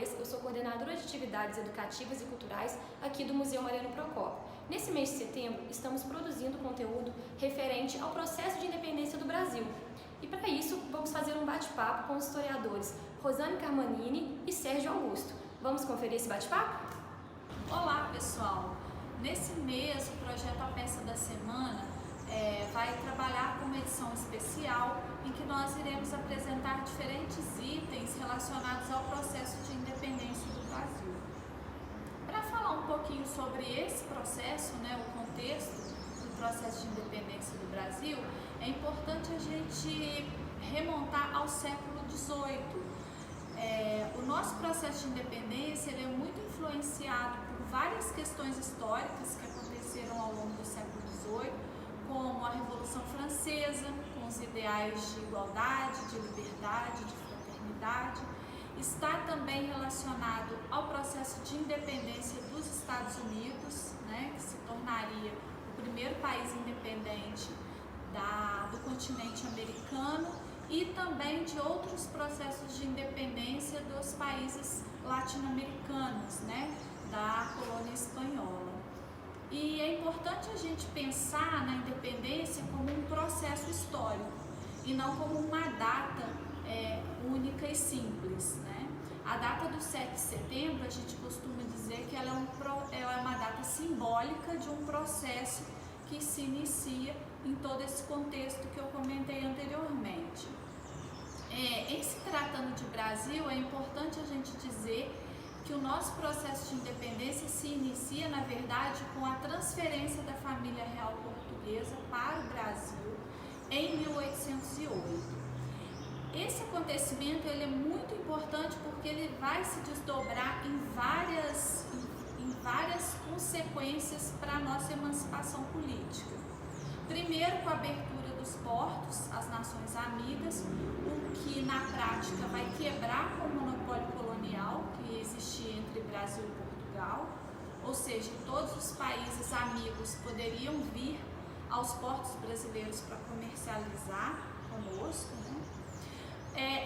Paes, eu sou coordenadora de atividades educativas e culturais aqui do Museu Mariano Procópio. Nesse mês de setembro, estamos produzindo conteúdo referente ao processo de independência do Brasil. E para isso, vamos fazer um bate-papo com os historiadores Rosane Carmanini e Sérgio Augusto. Vamos conferir esse bate-papo? Olá, pessoal! Nesse mês, o projeto A Peça da Semana vai trabalhar com uma edição especial em que nós iremos apresentar diferentes itens relacionados ao processo de independência do Brasil. Para falar um pouquinho sobre esse processo, o contexto do processo de independência do Brasil, é importante a gente remontar ao século XVIII. O nosso processo de independência ele é muito influenciado por várias questões históricas que aconteceram ao longo do século XVIII, como a Revolução Francesa, com os ideais de igualdade, de liberdade, de fraternidade. Está também relacionado ao processo de independência dos Estados Unidos, que se tornaria o primeiro país independente do continente americano, e também de outros processos de independência dos países latino-americanos, da colônia espanhola. E é importante a gente pensar na independência como um processo histórico e não como uma data única e simples. A data do 7 de setembro, a gente costuma dizer que ela é uma data simbólica de um processo que se inicia em todo esse contexto que eu comentei anteriormente. Em se tratando de Brasil, é importante a gente dizer que o nosso processo de independência se inicia, na verdade, com a transferência da família real portuguesa para o Brasil em 1808. Esse acontecimento ele é muito importante porque ele vai se desdobrar em várias consequências para a nossa emancipação política. Primeiro, com a abertura dos portos às nações amigas, o que na prática vai quebrar com o monopólio colonial que existia entre Brasil e Portugal, ou seja, todos os países amigos poderiam vir aos portos brasileiros para comercializar conosco.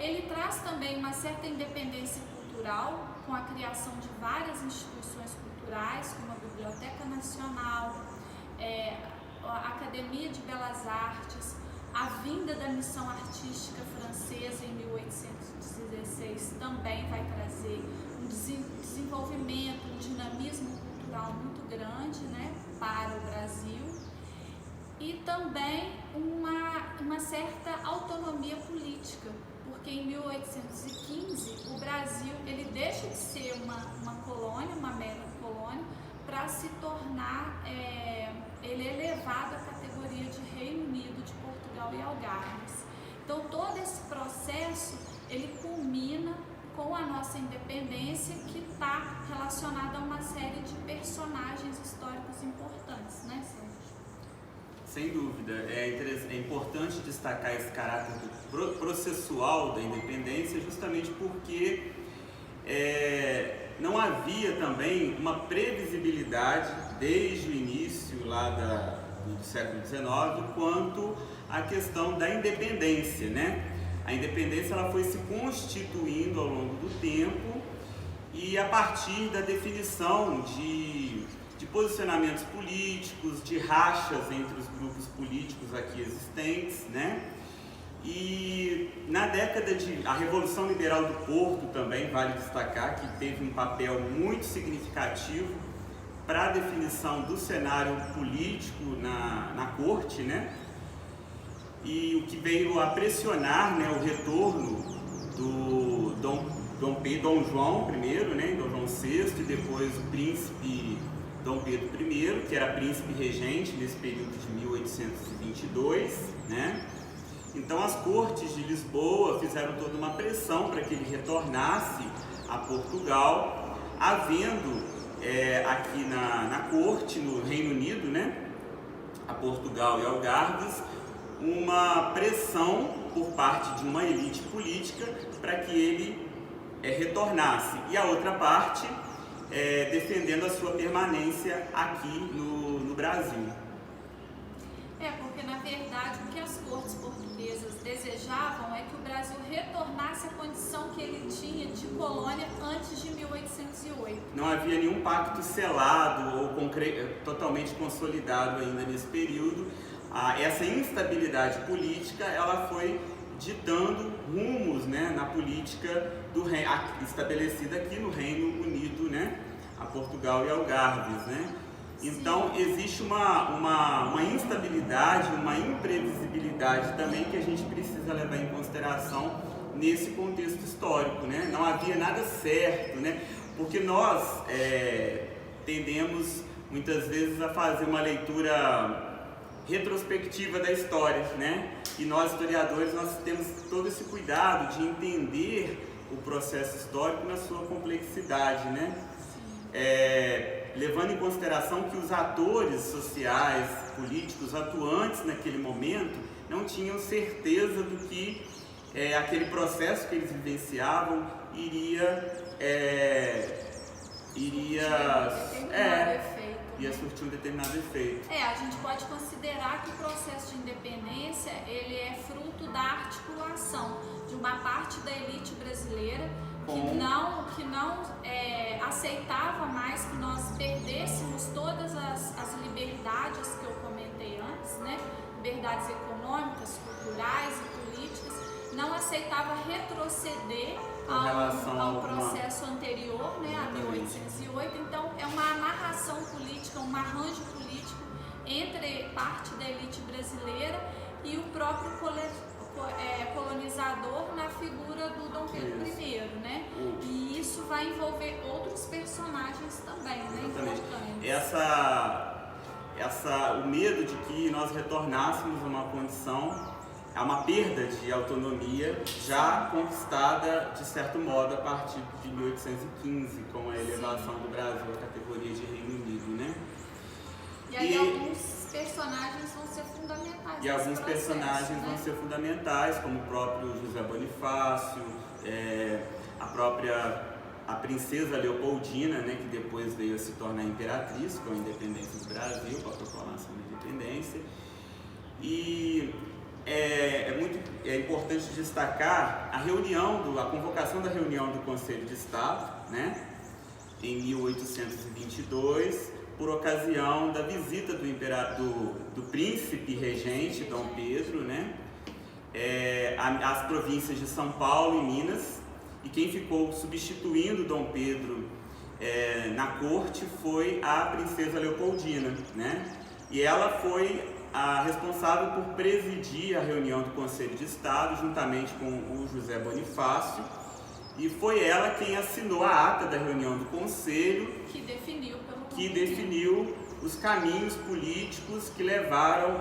Ele traz também uma certa independência cultural, com a criação de várias instituições culturais, como a Biblioteca Nacional, a Academia de Belas Artes, a vinda da missão artística francesa em 1816 também vai trazer um desenvolvimento, um dinamismo cultural muito grande para o Brasil, e também uma certa autonomia política, porque em 1815 o Brasil ele deixa de ser uma colônia, uma mera colônia, para se tornar, ele é elevado à categoria de Reino Unido de Portugal e Algarves. Então todo esse processo, ele culmina com a nossa independência, que está relacionada a uma série de personagens históricos importantes, Sérgio? Sem dúvida, é importante destacar esse caráter processual da independência, justamente porque não havia também uma previsibilidade desde o início lá do século XIX quanto à questão da independência, A independência ela foi se constituindo ao longo do tempo, e a partir da definição de posicionamentos políticos, de rachas entre os grupos políticos aqui existentes, E a Revolução Liberal do Porto também vale destacar que teve um papel muito significativo para a definição do cenário político na corte, E o que veio a pressionar, o retorno do Dom João I, Dom João VI, e depois o príncipe Dom Pedro I, que era príncipe regente nesse período de 1822, Então as cortes de Lisboa fizeram toda uma pressão para que ele retornasse a Portugal, havendo aqui na corte, no Reino Unido, a Portugal e Algarves, uma pressão por parte de uma elite política para que ele retornasse, e a outra parte defendendo a sua permanência aqui no Brasil. Porque na verdade o que as cortes portuguesas desejavam é que o Brasil retornasse à condição que ele tinha de colônia antes de 1808. Não havia nenhum pacto selado ou totalmente consolidado ainda nesse período. Essa instabilidade política, ela foi ditando rumos, né, na política do reino, estabelecida aqui no Reino Unido, né, a Portugal e Algarves, né? Então existe uma instabilidade, uma imprevisibilidade também que a gente precisa levar em consideração nesse contexto histórico, né? Não havia nada certo, né? Porque nós tendemos muitas vezes a fazer uma leitura retrospectiva da história, né? E nós historiadores, nós temos todo esse cuidado de entender o processo histórico na sua complexidade, né? Levando em consideração que os atores sociais, políticos atuantes naquele momento não tinham certeza do que aquele processo que eles vivenciavam iria surtir um determinado efeito. A gente pode considerar que o processo de independência ele é fruto da articulação de uma parte da elite brasileira que não aceitava mais que nós perdêssemos todas as liberdades que eu comentei antes, né? Liberdades econômicas, culturais e políticas, não aceitava retroceder ao processo anterior, né, a 1808. Então é uma amarração política, um arranjo político entre parte da elite brasileira e o próprio colonizador na figura do Dom Pedro I, né? E isso vai envolver outros personagens também, né? O medo de que nós retornássemos a uma condição, a uma perda de autonomia já conquistada, de certo modo, a partir de 1815, com a elevação do Brasil à categoria de Reino Unido, né? E aí alguns personagens vão ser fundamentais. E alguns personagens vão ser fundamentais, como o próprio José Bonifácio, a princesa Leopoldina, né, que depois veio a se tornar imperatriz com a independência do Brasil, com a proclamação da independência. E é importante destacar a convocação da reunião do Conselho de Estado, né, em 1822, por ocasião da visita do príncipe regente Dom Pedro, né, às províncias de São Paulo e Minas, e quem ficou substituindo Dom Pedro na corte foi a princesa Leopoldina, né, e ela foi a responsável por presidir a reunião do Conselho de Estado, juntamente com o José Bonifácio, e foi ela quem assinou a ata da reunião do Conselho, que definiu os caminhos políticos que levaram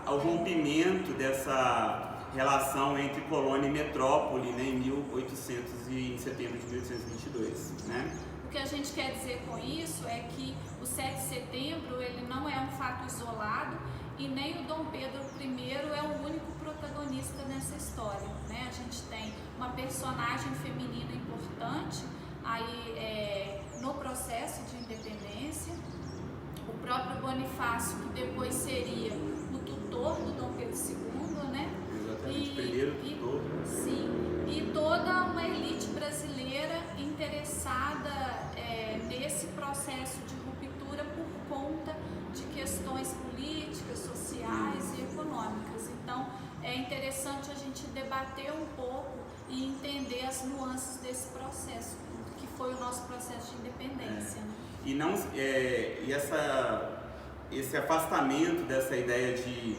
ao rompimento dessa relação entre colônia e metrópole, né, em setembro de 1822, né? O que a gente quer dizer com isso é que o 7 de setembro ele não é um fato isolado e nem o Dom Pedro I é o único protagonista nessa história, né? A gente tem uma personagem feminina importante aí no processo de independência, o próprio Bonifácio, que depois seria o tutor do Dom Pedro II, né? Exatamente, primeiro tutor. Sim, e toda uma elite brasileira interessada nesse processo de ruptura por conta de questões políticas, sociais e econômicas. Então, é interessante a gente debater um pouco e entender as nuances desse processo, que foi o nosso processo de independência. Esse afastamento dessa ideia de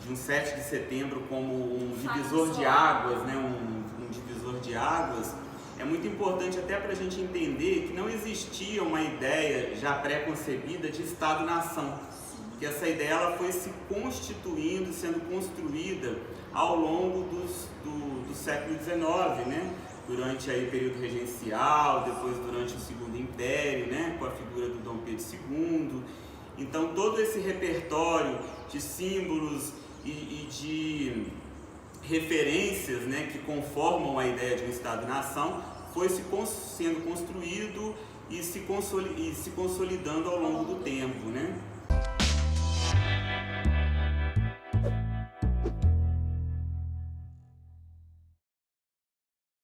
um 7 de setembro como um divisor de águas, né? um divisor de águas, é muito importante até para a gente entender que não existia uma ideia já pré-concebida de Estado-nação. Que essa ideia ela foi se constituindo, sendo construída ao longo do século XIX, né? Durante aí o período regencial, depois durante o Segundo Império, né? Com a figura do Dom Pedro II. Então todo esse repertório de símbolos e de referências, né, que conformam a ideia de um Estado-nação foi sendo construído e se consolidando ao longo do tempo, né?